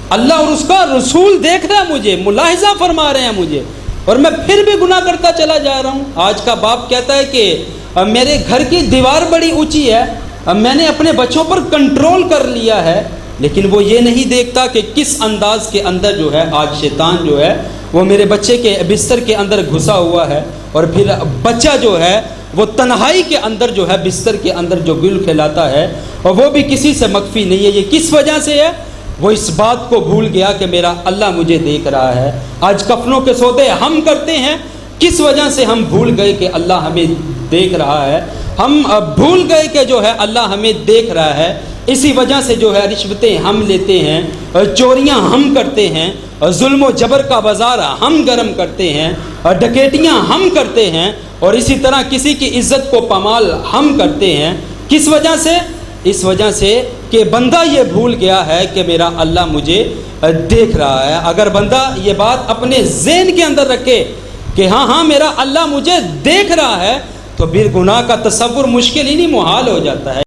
اللہ اور اس کا رسول دیکھ رہا ہے مجھے، ملاحظہ فرما رہے ہیں مجھے، اور میں پھر بھی گناہ کرتا چلا جا رہا ہوں۔ آج کا باپ کہتا ہے کہ میرے گھر کی دیوار بڑی اونچی ہے، میں نے اپنے بچوں پر کنٹرول کر لیا ہے، لیکن وہ یہ نہیں دیکھتا کہ کس انداز کے اندر جو ہے آج شیطان جو ہے وہ میرے بچے کے بستر کے اندر گھسا ہوا ہے، اور پھر بچہ جو ہے وہ تنہائی کے اندر جو ہے بستر کے اندر جو گل کھلاتا ہے، اور وہ بھی کسی سے مخفی نہیں ہے۔ یہ کس وجہ سے ہے؟ وہ اس بات کو بھول گیا کہ میرا اللہ مجھے دیکھ رہا ہے۔ آج کفنوں کے سودے ہم کرتے ہیں، کس وجہ سے ہم بھول گئے کہ اللہ ہمیں دیکھ رہا ہے؟ ہم بھول گئے کہ جو ہے اللہ ہمیں دیکھ رہا ہے، اسی وجہ سے جو ہے رشوتیں ہم لیتے ہیں، چوریاں ہم کرتے ہیں، ظلم و جبر کا بازار ہم گرم کرتے ہیں، ڈکیتیاں ہم کرتے ہیں، اور اسی طرح کسی کی عزت کو پامال ہم کرتے ہیں۔ کس وجہ سے؟ اس وجہ سے کہ بندہ یہ بھول گیا ہے کہ میرا اللہ مجھے دیکھ رہا ہے۔ اگر بندہ یہ بات اپنے ذہن کے اندر رکھے کہ ہاں میرا اللہ مجھے دیکھ رہا ہے، تو پھر گناہ کا تصور مشکل ہی نہیں، محال ہو جاتا ہے۔